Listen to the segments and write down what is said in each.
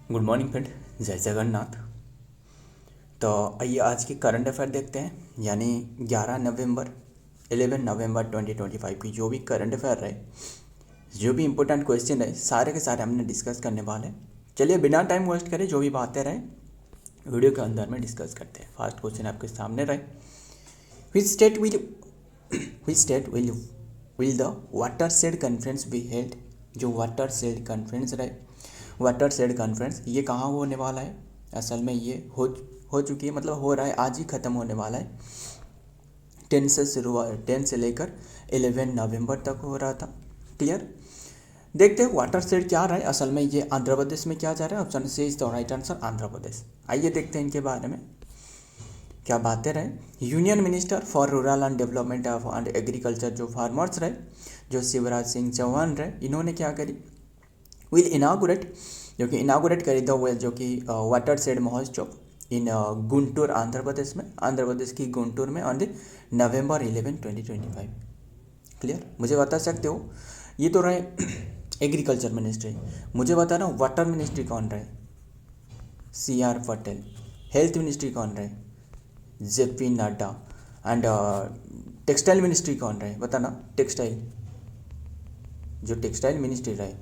Good morning friend, जय जगन्नाथ। तो आइए आज की करंट अफेयर देखते हैं, यानी 11 नवंबर 2025 की जो भी करंट अफेयर रहे, जो भी इंपॉर्टेंट क्वेश्चन रहे, सारे के सारे हमने डिस्कस करने वाले हैं। चलिए बिना टाइम वेस्ट करें, जो भी बातें रहे वीडियो के अंदर में डिस्कस करते हैं। फर्स्ट क्वेश्चन आपके सामने रहे, which state will which state will the watershed conference be held। जो watershed conference रहे, watershed conference ये कहाँ होने वाला है? असल में ये हो चुकी है, मतलब हो रहा है, आज ही ख़त्म होने वाला है। 10 से लेकर 11 नवंबर तक हो रहा था। क्लियर? देखते हैं वाटरशेड क्या रहा है। असल में ये आंध्र प्रदेश में क्या जा रहा है? Option C is the right answer, Andhra Pradesh. आइए देखते हैं इनके बारे में क्या बातें रहे। Union minister for rural and development of and agriculture जो फार्मर्स रहे, जो शिवराज सिंह चौहान रहे, इन्होंने क्या करी? विल इनागुरेट, जो कि इनागुरेट करी द वेल, जो कि वाटरशेड महोत्सव इन गुंटूर, आंध्र प्रदेश में, आंध्र प्रदेश की गुंटूर में ऑन द नवंबर 11, 2025। क्लियर? मुझे बता सकते हो, ये तो रहे एग्रीकल्चर मिनिस्ट्री। मुझे बता रहा हूँ वाटर मिनिस्ट्री कौन रहे? CR पटेल। हेल्थ मिनिस्ट्री कौन रहे? JP Nadda. And textile ministry कौन रहे? बताना। टेक्सटाइल, जो टेक्सटाइल मिनिस्ट्री रहे,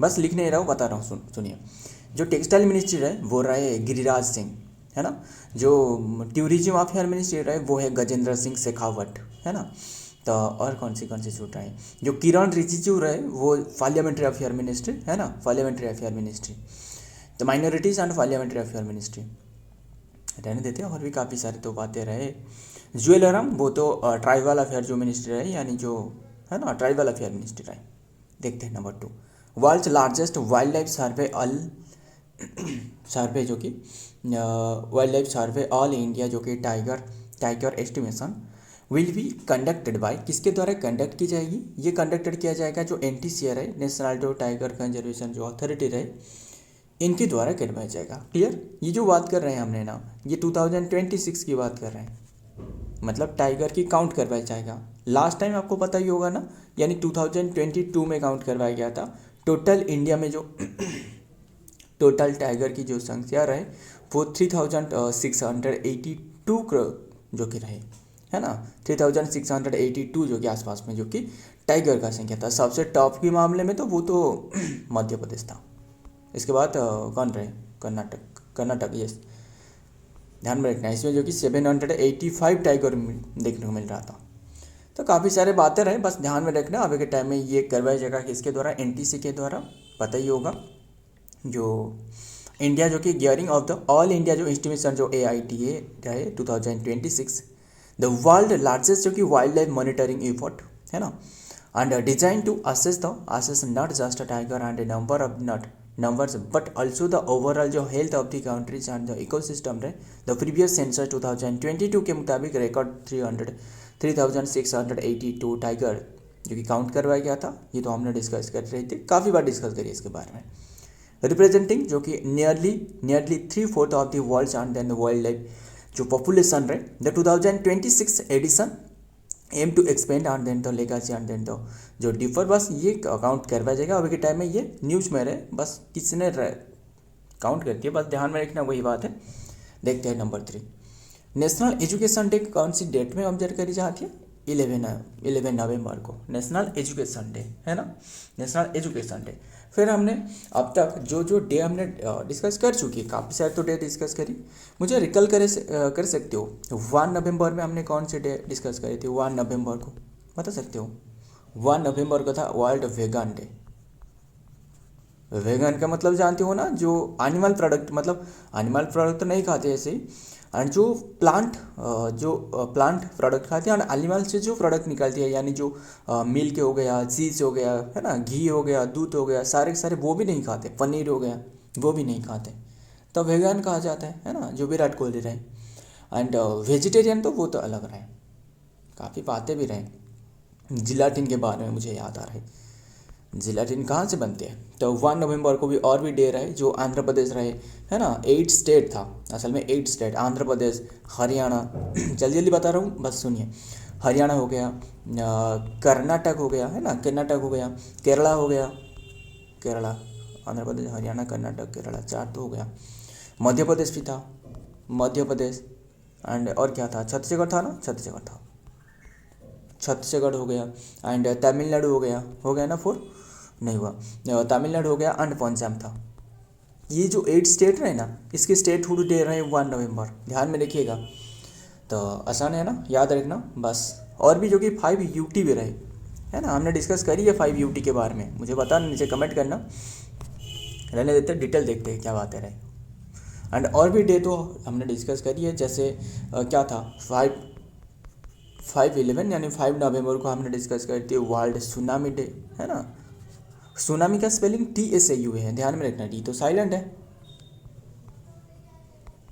बस लिख नहीं रहा हूँ, बता रहा हूँ, सुनिए। जो टेक्सटाइल मिनिस्ट्री रहे वो रहे गिरिराज सिंह, है ना। जो टूरिज्म अफेयर मिनिस्ट्री रहे वो है गजेंद्र सिंह शेखावत, है ना। तो और कौन सी छूट रहे? जो किरण रिजिजू रहे वो पार्लियामेंट्री अफेयर मिनिस्ट्री, है ना, पार्लियामेंट्री अफेयर मिनिस्ट्री। तो minorities and parliamentary affair ministry रहने देते हैं। और भी काफ़ी सारी तो बातें रहे। ज्वेलरम वो तो ट्राइबल अफेयर जो मिनिस्ट्री रहे, यानी जो है ना ट्राइबल अफेयर मिनिस्ट्री रहे। देखते हैं number 2, world largest wild life survey survey, जो कि wild life survey all India, जो कि tiger estimation will be conducted by, किसके द्वारा कंडक्ट की जाएगी? ये कंडक्टेड किया जाएगा जो NTCR है, नेशनल जो टाइगर कंजर्वेशन जो अथॉरिटी रहे, इनके द्वारा करवाया जाएगा। क्लियर? ये जो बात कर रहे हैं हमने ना, ये 2026 की बात कर रहे हैं, मतलब टाइगर की काउंट करवाया जाएगा। लास्ट टाइम आपको पता ही होगा ना, यानी 2022 में काउंट करवाया गया था। टोटल इंडिया में जो टोटल टाइगर की जो संख्या रहे वो 3682 करोड़ जो कि रहे, है ना, 3682 जो कि आसपास में, जो कि टाइगर का संख्या था। सबसे टॉप के मामले में तो वो तो मध्य प्रदेश था। इसके बाद कौन रहे? कर्नाटक, यस, ध्यान में रखना। इसमें जो कि 785 टाइगर देखने को मिल रहा था। तो काफ़ी सारे बातें रहे, बस ध्यान में रखना। अभी के टाइम में ये करवाया जाएगा किसके द्वारा? NTC के द्वारा, पता ही होगा। जो इंडिया, जो कि gearing of the all India जो एस्टिमेशन जो AITA रहे 2026, द वर्ल्ड लार्जेस्ट जो कि वाइल्ड लाइफ मॉनिटरिंग एफर्ट, है ना, and designed to assess not just a tiger and a number of not numbers but also the overall जो health of the countries and the ecosystem रहे। the previous census 2022 के मुताबिक record 3682 tiger जो कि count करवाया गया था। ये तो हमने डिस्कस कर रहे थे, काफ़ी बार डिस्कस करिए इसके बारे में। रिप्रेजेंटिंग जो कि nearly 3/4 of the world and then wild life जो पॉपुलेशन रहे। The 2026 edition aim to expand and then the legacy and then the जो डिफर, बस ये काउंट करवाया जाएगा। अभी के टाइम में ये न्यूज़ में रहे, बस किसने काउंट करती है, बस ध्यान में रखना, वही बात है। देखते हैं नंबर 3, नेशनल एजुकेशन डे कौन सी डेट में ऑब्जर्व करी जाती है? 11 नवंबर को नेशनल एजुकेशन डे, है ना, नेशनल एजुकेशन डे। फिर हमने अब तक जो डे हमने डिस्कस कर चुकी है, काफ़ी सारे तो डे डिस्कस करी। मुझे रिकल कर सकते हो 1 नवंबर में हमने कौन से डे डिस्कस करी थी? 1 नवंबर को बता सकते हो? 1 नवंबर को था वर्ल्ड वेगन डे। वेगन का मतलब जानते हो ना, जो एनिमल प्रोडक्ट, मतलब एनिमल प्रोडक्ट तो नहीं खाते ऐसे ही, एंड जो प्लांट प्रोडक्ट खाते हैं, और एनिमल से जो प्रोडक्ट निकलती है, यानी जो मिल्क हो गया, चीज़ हो गया, है ना, घी हो गया, दूध हो गया, सारे के सारे वो भी नहीं खाते। पनीर हो गया, वो भी नहीं खाते, तो वेगन कहा जाता है ना, जो विराट कोहली रहे। एंड वेजिटेरियन तो वो तो अलग रहे। काफ़ी बातें भी रहे। जिलाटिन के बारे में मुझे याद आ रहा है, जिलाटिन कहाँ से बनते हैं? तो 1 नवंबर को भी और भी डे रहे जो आंध्र प्रदेश रहे, है ना। 8 स्टेट था, असल में 8 स्टेट, आंध्र प्रदेश, हरियाणा जल्दी जल्दी बता रहा हूँ, बस सुनिए। हरियाणा हो गया, कर्नाटक हो गया, है ना, कर्नाटक हो गया, केरला हो गया, केरला, आंध्र प्रदेश, हरियाणा, कर्नाटक, केरला, 4 तो हो गया। मध्य प्रदेश भी था, मध्य प्रदेश, एंड और क्या था, छत्तीसगढ़ था ना, छत्तीसगढ़ हो गया, एंड तमिलनाडु हो गया ना 4, नहीं हुआ, तमिलनाडु हो गया, एंड पंजाब था। ये जो 8 स्टेट रहे ना, इसके स्टेट हुड डे रहे 1 नवंबर, ध्यान में रखिएगा। तो आसान है ना, याद रखना बस। और भी जो कि 5 यूटी भी रहे, है ना, हमने डिस्कस करी है 5 यूटी के बारे में, मुझे बताना, नीचे कमेंट करना। रहने देते, डिटेल देखते हैं क्या बातें रहे। एंड और भी डे तो हमने डिस्कस करी है, जैसे क्या था, 5/11 यानी 5 नवंबर को हमने डिस्कस करी थी वर्ल्ड सुनामी डे, है ना। सुनामी का स्पेलिंग TSAU है, ध्यान में रखना, टी तो साइलेंट है,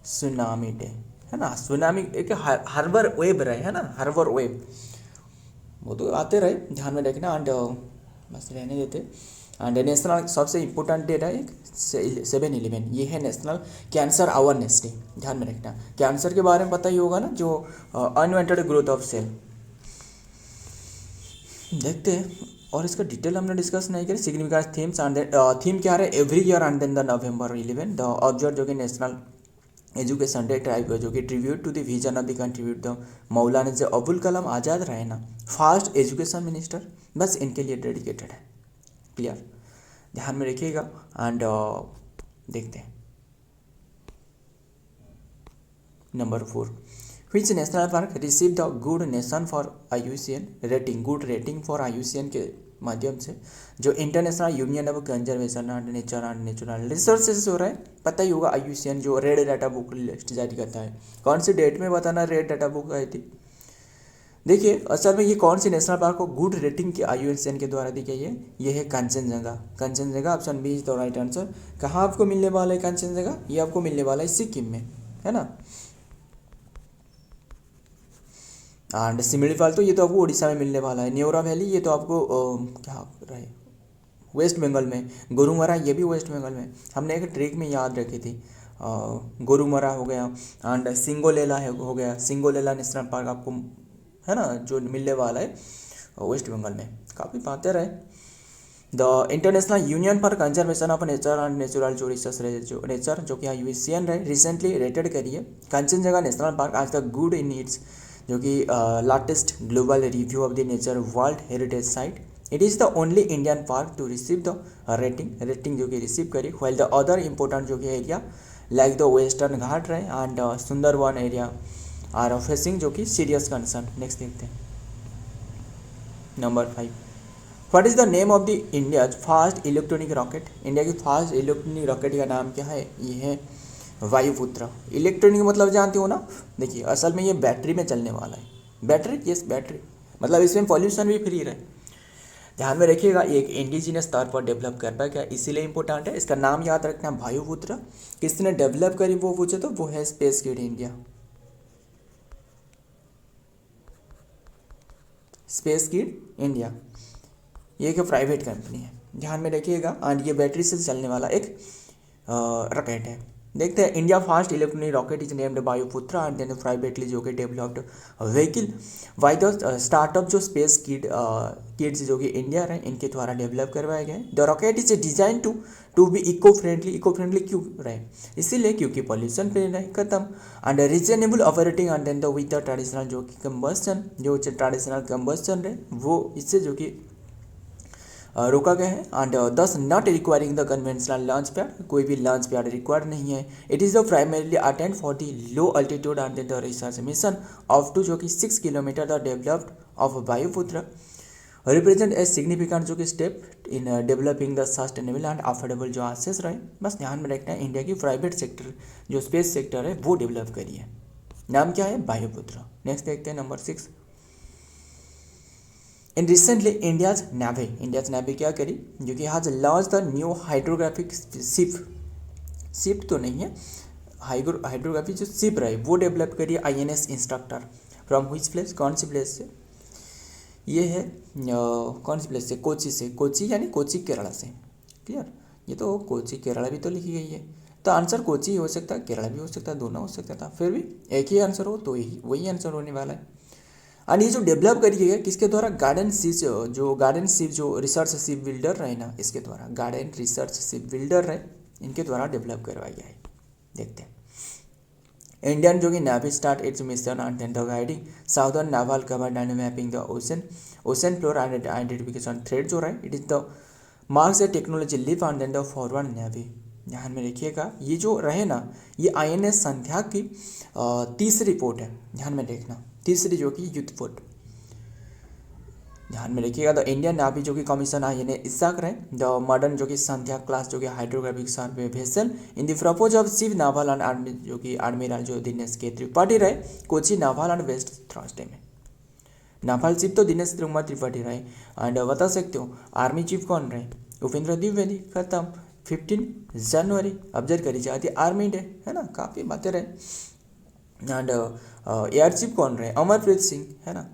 सुनामी डे, है ना। सुनामी एक हार्बर वेब रहे, है ना, हार्बर वेब, वो तो आते रहे, ध्यान में रखना। एंड बस रहने देते। एंड नेशनल सबसे इम्पोर्टेंट डेट है एक 7/11, ये है नेशनल कैंसर अवेयरनेस डे, ध्यान में रखना। कैंसर के बारे में पता ही होगा ना, जो अनवांटेड ग्रोथ ऑफ सेल, देखते हैं। और इसका डिटेल हमने डिस्कस नहीं करी। सिग्निफिकेंस थीम्स एंड थीम क्या है, every year and then the November 11 the observe, जो कि नेशनल एजुकेशन डे ट्राइब, जो कि tribute to the vision of the contribute the Maulana जो अबुल कलाम आज़ाद रहे ना, फर्स्ट एजुकेशन मिनिस्टर, बस इनके लिए डेडिकेटेड है। क्लियर, ध्यान में रखिएगा। एंड देखते हैं number 4, which national park receive the good nation for IUCN rating, good rating for IUCN के माध्यम से, जो international union of conservation and nature and natural resources हो रहा है, पता ही होगा। IUCN जो रेड डाटा बुक लिस्ट जारी करता है, कौन सी डेट में बताना रेड डाटा बुक आई थी। देखिए असल में ये कौन सी नेशनल पार्क को गुड रेटिंग के IUCN के द्वारा दी गई है, ये है Kanchenjunga. Kanchenjunga option B is the right answer. कहाँ आपको मिलने वाला है कंचनजंगा, ये आपको मिलने वाला है सिक्किम में, है ना। एंड सिमिलीपाल तो ये तो आपको उड़ीसा में मिलने वाला है। न्योरा वैली ये तो आपको क्या रहे, वेस्ट बंगाल में। गोरुमरा ये भी वेस्ट बंगाल में, हमने एक ट्रिक में याद रखी थी। गोरुमरा हो गया, एंड सिंगोलेला हो गया, सिंगोलेला नेशनल पार्क आपको, है ना, जो मिलने वाला है वेस्ट बंगाल में। काफ़ी बातें रहे। The international union for conservation of nature and natural resources जो नेचर, जो कि IUCN रहे, रिसेंटली रेटेड करिए कंचनजंगा नेशनल पार्क आज द गुड इन इट्स, जो कि latest global review of the nature world heritage site. It is the only Indian park to receive the rating जो कि रिसीव करी। व्हाइल द अदर इंपॉर्टेंट जो कि area like the western Ghat रहे and Sundarban area are facing, जो कि serious concern. Next देखते हैं number 5, what is the name of the India fast electronic rocket. India की फास्ट इलेक्ट्रॉनिक रॉकेट का नाम क्या है, ये है वायुपुत्र। इलेक्ट्रॉनिक मतलब जानते हो ना, देखिए असल में ये बैटरी में चलने वाला है। बैटरी, यस बैटरी, मतलब इसमें पॉल्यूशन भी फ्री रहे। ध्यान में रखिएगा, एक इंडिजिनस स्तर पर डेवलप कर पाया क्या, इसीलिए इंपॉर्टेंट है। इसका नाम याद रखना वायुपुत्र। किसने डेवलप करी वो पूछे तो वो है space kid India, space kid India. ये एक प्राइवेट कंपनी है, ध्यान में रखिएगा। एंड ये बैटरी से चलने वाला एक रॉकेट है। देखते हैं, India fast electronic rocket is named Vayuputra and then privately जो कि developed vehicle by the startup जो स्पेस किड्स जो कि इंडिया है, इनके द्वारा डेवलप करवाए गए। The rocket is design to be eco friendly क्यों रहे, इसीलिए क्योंकि पॉल्यूशन फ्री रहे, खत्म। And reasonable operating and then the with the traditional जो कि कंबस्टन, जो ट्रेडिशनल कंबस्टन रहे वो इससे जो कि रोका गया है। And thus not requiring the conventional launch pad, कोई भी लॉन्च पैड रिक्वायर्ड नहीं है। It is the primarily attend for the low altitude and the research mission of to जो कि 6 kilometre the developed of Vayuputra represent a significant जो कि step in developing the sustainable and affordable जो access रहे। बस ध्यान में रखना है, इंडिया की प्राइवेट सेक्टर जो स्पेस सेक्टर है वो डेवलप करी है। नाम क्या है, वायुपुत्र। नेक्स्ट देखते हैं number 6, in recently India's navy क्या करी, जो कि has launch the new hydrographic ship तो नहीं है, हाइड्रोग्राफी जो शिप रहे वो डेवलप करी INS instructor. From which place, कौन सी प्लेस से, ये है कौन सी प्लेस से, कोची से, कोची यानी कोची केरला से। क्लियर, ये तो कोची केरला भी तो लिखी गई है, तो आंसर कोची हो सकता है, केरला भी हो सकता है, दोनों हो सकता था, फिर भी एक ही आंसर हो तो वही आंसर होने वाला है। एंड ये जो डेवलप करी है किसके द्वारा, गार्डन शिप जो रिसर्च शिप बिल्डर रहे ना, इसके द्वारा गार्डन रिसर्च शिप बिल्डर रहे, इनके द्वारा डेवलप करवाया गया है। देखते हैं इंडियन जो कि navy start its mission and the guiding southern naval cover and mapping the ocean floor and identification thread जो रहा है, it is the marks a technology live and then the forward navy. ध्यान में रखिएगा ये जो रहे ना, ये INS संध्या की तीसरी पोर्ट है, ध्यान में देखना, तीसरी जो कि युद्ध पोर्ट। ध्यान में रखिएगा द इंडियन नावी जो कि कमीशन INS इसाक रहे, द मॉडर्न जो कि संध्या क्लास जो कि hydrographic survey vessel in the purpose of chief naval and army जो कि एडमिरल जो दिनेश के त्रिपाठी रहे, Kochi naval and west Thursday में। नावल चीफ तो दिनेश त्रिपाठी रहे, एंड बता सकते हो आर्मी चीफ कौन रहे, उपेंद्र द्विवेदी। खत्म। 15 जनवरी ऑब्जर्व करी जाती है आर्मी डे, है ना, काफ़ी बातें रहे। एंड एयर चीफ कौन रहे, अमरप्रीत सिंह, है ना।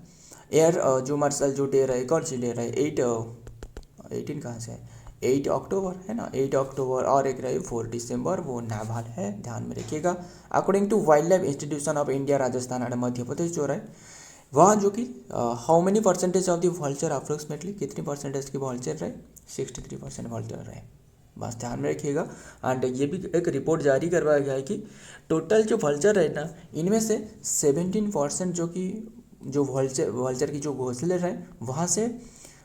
एयर जो मार्शल जो डे रहे, कौन सी डे रहे, 18 कहाँ से है, 8 अक्टूबर, है ना, 8 अक्टूबर, और एक रहे 4 दिसंबर, वो नाभाल है, ध्यान में रखिएगा। According to wild life institution of India Rajasthan and Madhya Pradesh जो रहे, वहाँ जो कि how many percentage of the vulture approximately, कितनी परसेंटेज की वल्चर रहे, 63% वल्चर रहे, बस ध्यान में रखिएगा। एंड ये भी एक रिपोर्ट जारी करवाया गया है कि टोटल जो वल्चर रहे ना, इनमें से 17% जो कि जो वल्चर की जो घोंसले रहे, वहाँ से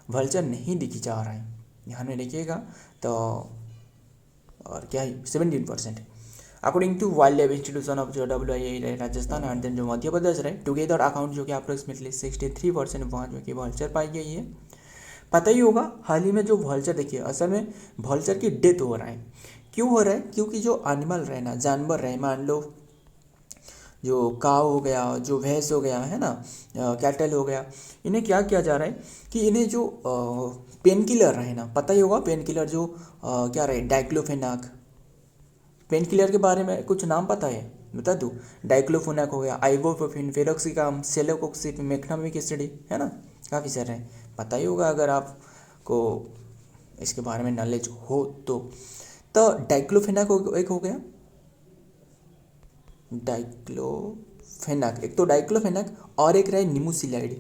वल्चर नहीं दिखी जा रहा है, ध्यान में रखिएगा। तो और क्या है 17%। According to wild life institution of जो WIA रहे राजस्थान एंड देन जो मध्य प्रदेश रहे, टुगेदर अकाउंट जो कि अप्रोक्सीमेटली 63% वहाँ जो कि वल्चर पाई गई है। पता ही होगा हाल ही में जो वल्चर, देखिए असल में वल्चर की डेथ हो रहा है, क्यों हो रहा है, क्योंकि जो एनिमल रहे ना, जानवर रहे, मान लो जो काव हो गया, जो भैंस हो गया, है ना, कैटल हो गया, इन्हें क्या किया जा रहा है कि इन्हें जो पेन किलर रहे ना, पता ही होगा पेन किलर जो क्या रहे, डाइक्लोफेनाक। पेन किलर के बारे में कुछ नाम पता है, बता दूँ, डाइक्लोफेनाक हो गया, आइबोप्रोफेन, फेरोक्सिकाम, सेलोकोक्सिब, मेक्नामिक एसिड, है ना, काफ़ी सारे हैं, पता ही होगा अगर आपको इसके बारे में नॉलेज हो तो डाइक्लोफेनाक एक हो गया, डाइक्लोफेनाक, एक तो डाइक्लोफेनाक, और एक रहे निमोसिलाइड,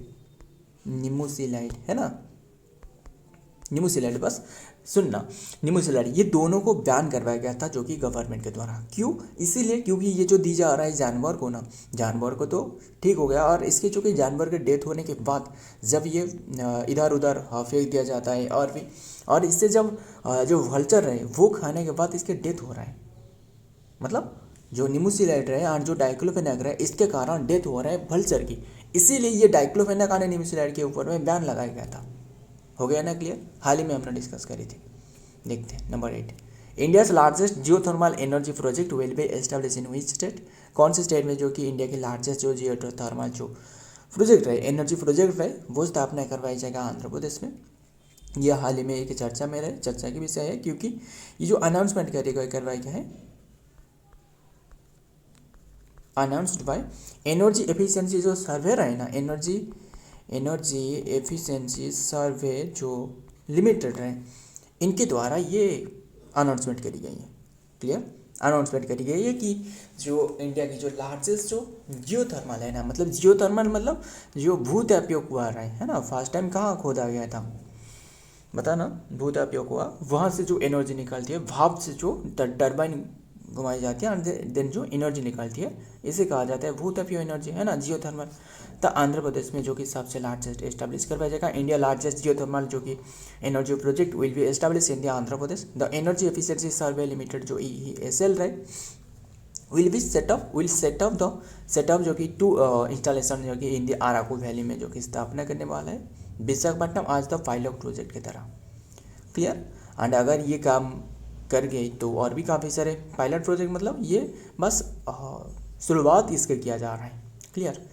है ना, निमोसिलाइड, बस सुनना, निमोसिलाइड, ये दोनों को बैन करवाया गया था जो कि गवर्नमेंट के द्वारा। क्यों, इसीलिए क्योंकि ये जो दी जा रहा है जानवर को ना, जानवर को तो ठीक हो गया, और इसके चूँकि जानवर के डेथ होने के बाद जब ये इधर उधर फेंक दिया जाता है, और इससे जब जो वल्चर रहे वो खाने के बाद इसके डेथ हो रहा है, मतलब जो निमोसिलाइड रहे और जो डाइक्लोफेनाक रहे, इसके कारण डेथ हो रहा है वल्चर की, इसीलिए ये डाइक्लोफेनाक और निमोसिलाइड के ऊपर में बैन लगाया गया था। हो गया ना क्लियर, हाल ही में हमने डिस्कस करी थी। देखते हैं number 8, India's largest geothermal energy project will be establish in which state, कौन से स्टेट में जो कि इंडिया के लार्जेस्ट जो जियोथर्मल जो प्रोजेक्ट रहे, एनर्जी प्रोजेक्ट रहे, वो स्थापना करवाई जाएगा आंध्र प्रदेश में। यह हाल ही में एक चर्चा में रहे, चर्चा की विषय है, क्योंकि ये जो अनाउंसमेंट करवाया गया है, अनाउंस्ड बाय एनर्जी एफिशिएंसी जो सर्वे रहे ना, एनर्जी एफिशिएंसी सर्वे जो लिमिटेड रहे, इनके द्वारा ये अनाउंसमेंट करी गई है। क्लियर, अनाउंसमेंट करी गई है कि जो इंडिया की जो लार्जेस्ट जो जियोथर्मल है ना, मतलब जियोथर्मल मतलब जो भूतापीय कुआं रहे, है ना, फर्स्ट टाइम कहाँ खोदा गया था, बता ना, भूतापीय कुआं, वहाँ से जो एनर्जी निकलती है, भाप से जो टर्बाइन घुमाई जाती है, और देन जो एनर्जी निकलती है, इसे कहा जाता है भूतापीय एनर्जी, है ना, जियोथर्मल। तो आंध्र प्रदेश में जो कि सबसे लार्जेस्ट एस्टैब्लिश करवाया जाएगा, इंडिया लार्जेस्ट जियोथर्मल जो कि energy project will be establish in Andhra Pradesh. The energy efficiency survey limited जो EESL रहे विल सेटअप जो कि 2 इंस्टॉलेशन जो कि इन दी अराकू वैली में जो कि स्थापना करने वाला है, विशाखापट्टनम आज द पायलट प्रोजेक्ट की तरह। क्लियर, एंड अगर ये काम कर गई तो और भी काफ़ी सारे पायलट प्रोजेक्ट, मतलब ये बस शुरुआत इसके किया जा रहा है। क्लियर,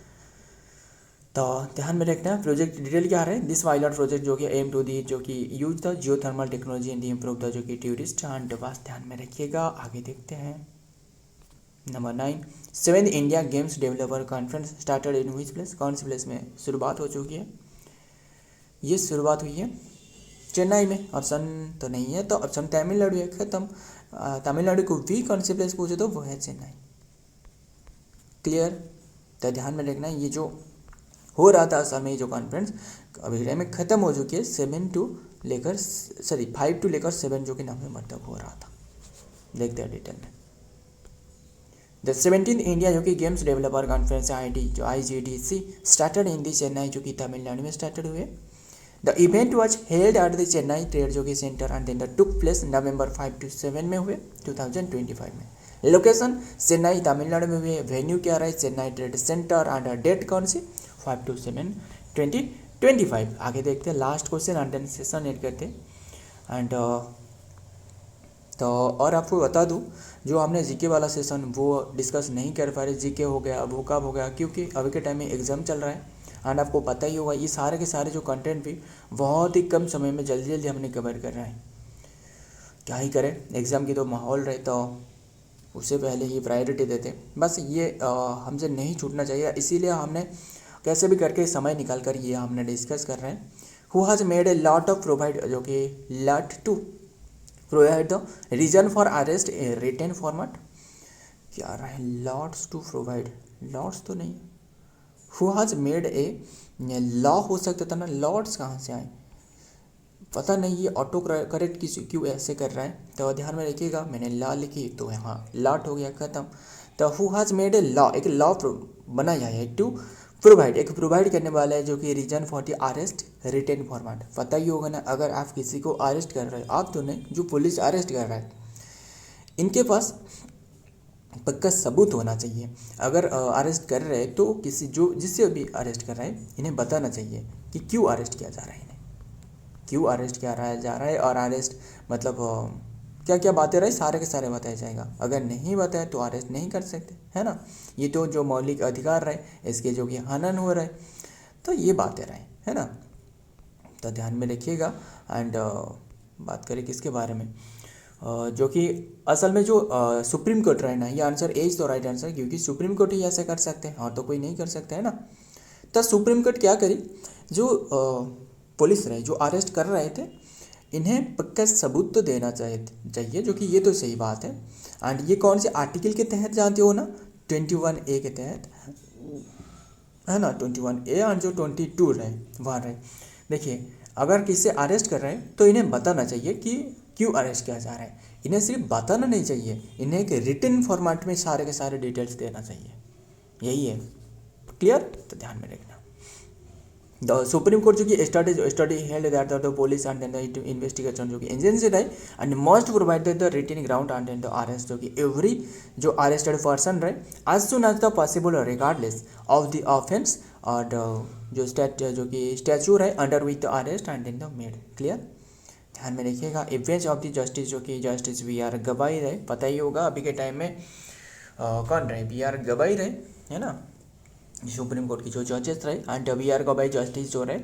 तो ध्यान में रखना है प्रोजेक्ट डिटेल क्या है। दिस पायलट प्रोजेक्ट जो कि एम टू दी जो कि use the geothermal technology in the improve the जो कि टूरिस्ट एंड बस ध्यान में रखिएगा। आगे देखते हैं number 9, 7th India games developer conference started in which place, कौन सी प्लेस में शुरुआत हो चुकी है, ये शुरुआत हुई है चेन्नई में। ऑप्शन तो नहीं है, तो ऑप्शन तमिलनाडु है, खत्म। तमिलनाडु को भी कौन सी प्लेस पूछे तो वो है चेन्नई। क्लियर, तो ध्यान में रखना ये जो हो रहा था असल में ये जो कॉन्फ्रेंस अभी टाइम में ख़त्म हो चुकी है 5 टू लेकर 7 जो कि नवंबर तक हो रहा था। देखते हैं डिटेल में। द 17th इंडिया जो कि games developer conference IGDC started in the Chennai जो कि तमिलनाडु में स्टार्टेड हुए। The event was held at the Chennai trade जो कि centre and then the took place November 5 to 7 में हुए 2025 में। लोकेशन चेन्नई तमिलनाडु में हुए। वेन्यू क्या रहा है Chennai trade centre and date कौन सी 5 to 7 2025। आगे देखते हैं last question and then session end करते हैं। एंड तो और आपको बता दूं जो हमने जीके वाला सेशन वो डिस्कस नहीं कर पा रहे, जीके हो गया वो कब हो गया क्योंकि अभी के टाइम में एग्ज़ाम चल रहा है। एंड आपको पता ही होगा ये सारे के सारे जो कंटेंट भी बहुत ही कम समय में जल्दी जल्दी हमने कवर कर रहे हैं। क्या ही करें, एग्ज़ाम की तो माहौल रहे तो उससे पहले ही प्रायोरिटी देते। बस ये हमसे नहीं छूटना चाहिए, इसीलिए हमने कैसे भी करके समय निकाल कर ये हमने डिस्कस कर रहे हैं। Who has made a lot of provide जो कि lot to provide the reason for arrest a written format. क्या रहा है लॉट्स टू प्रोवाइड, लॉट्स तो नहीं, who has made a law हो सकता था ना, लॉट्स कहाँ से आए पता नहीं। ये ऑटो करेक्ट क्यों ऐसे कर रहा है तो ध्यान में रखिएगा। मैंने लॉ लिखी तो यहाँ लॉट हो गया ख़त्म। तो who has made a law, एक लॉ बनाया है टू प्रोवाइड, एक प्रोवाइड करने वाला है जो कि reason for the arrest written format. पता ही होगा ना अगर आप किसी को अरेस्ट कर रहे हो, आप तो नहीं जो पुलिस अरेस्ट कर रहा है इनके पास पक्का सबूत होना चाहिए। अगर अरेस्ट कर रहे हैं तो किसी जो जिससे भी अरेस्ट कर रहे हैं इन्हें बताना चाहिए कि क्यों अरेस्ट किया जा रहा है, इन्हें क्यों अरेस्ट किया जा रहा है और अरेस्ट मतलब क्या क्या बातें रहे सारे के सारे बताया जाएगा। अगर नहीं बताए तो अरेस्ट नहीं कर सकते, है ना। ये तो जो मौलिक अधिकार रहे इसके जो कि हनन हो रहे तो ये बातें रहे, है ना। तो ध्यान में रखिएगा। एंड बात करें किसके बारे में जो कि असल में जो सुप्रीम कोर्ट रहे ना, ये आंसर एज तो राइट आंसर क्योंकि सुप्रीम कोर्ट ही ऐसे कर सकते हैं और तो कोई नहीं कर सकता, है ना। तो सुप्रीम कोर्ट क्या करी, जो पुलिस रहे जो अरेस्ट कर रहे थे इन्हें पक्का सबूत तो देना चाहिए जो कि ये तो सही बात है। एंड ये कौन से आर्टिकल के तहत जानते हो ना, 21A के तहत, है ना। 21A और जो 22 रहे वहाँ रहे। देखिए अगर किसी अरेस्ट कर रहे हैं तो इन्हें बताना चाहिए कि क्यों अरेस्ट किया जा रहा है। इन्हें सिर्फ बताना नहीं चाहिए, इन्हें एक रिटन फॉर्मेट में सारे के सारे डिटेल्स देना चाहिए। यही है, क्लियर। तो ध्यान में रखना। द सुप्रीम कोर्ट जो कि study held that the police and then the investigation जो कि एजेंसी रहे and must provide the written ground and then the arrest जो कि एवरी जो अरेस्टेड पर्सन रहे as soon as the possible regardless of the offence और जो statute रहे under with the arrest and then the made. Clear, ध्यान में रखिएगा। A bench of the justice जो कि जस्टिस BR गवाई रहे, पता ही होगा अभी के टाइम में कौन रहे, BR गवाई रहे, है ना। सुप्रीम कोर्ट की जो जजेस रहे एंड BR गवाई जस्टिस जो रहे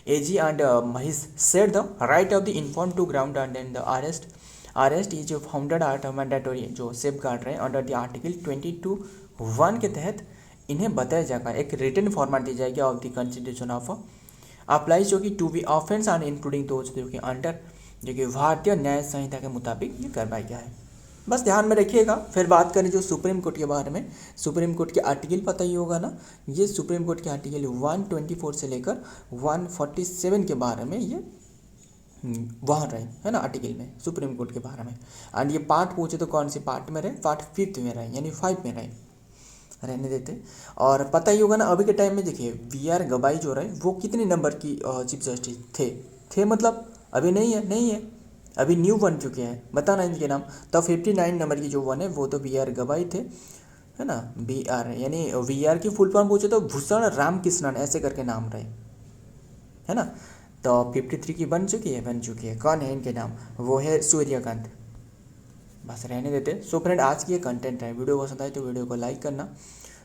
AG एंड महिस said the right of the inform to ground and then the arrest is founded at mandatory जो सेफ गार्ड रहे अंडर द आर्टिकल 22(1) के तहत इन्हें बताया जाएगा, एक रिटन फॉर्मेट दी जाएगी of the constitution of applies जो कि to be offence and including those जो कि अंडर जो कि भारतीय न्याय संहिता के मुताबिक ये करवाया गया है। बस ध्यान में रखिएगा। फिर बात करें जो सुप्रीम कोर्ट के बारे में, सुप्रीम कोर्ट के आर्टिकल पता ही होगा ना, ये सुप्रीम कोर्ट के आर्टिकल 124 से लेकर 147 के बारे में ये वहाँ रहे, है ना, आर्टिकल में सुप्रीम कोर्ट के बारे में। एंड ये पार्ट पूछे तो कौन से पार्ट में रहे, पार्ट 5 में रहे, यानी 5 में रहे, रहने देते। और पता ही होगा ना अभी के टाइम में देखिए BR गवाई जो रहे वो कितने नंबर की चीफ जस्टिस थे मतलब अभी नहीं है, अभी न्यू बन चुके हैं, बताना इनके नाम। तो 59 नंबर की जो वन है वो तो BR गवाई थे, है ना। BR यानी VR की फुल फॉर्म पूछे तो भूषण रामकृष्णन ऐसे करके नाम रहे, है ना। तो 53 की बन चुकी है, कौन है इनके नाम, वो है सूर्यकांत। बस रहने देते। सो फ्रेंड आज की ये कंटेंट है, वीडियो पसंद आए तो वीडियो को लाइक करना,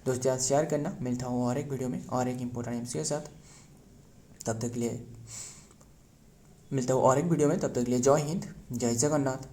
दोस्तों के साथ शेयर करना। मिलता हूँ और एक वीडियो में और एक इम्पोर्टेंट MC के साथ, तब तक के लिए जय हिंद, जय जगन्नाथ।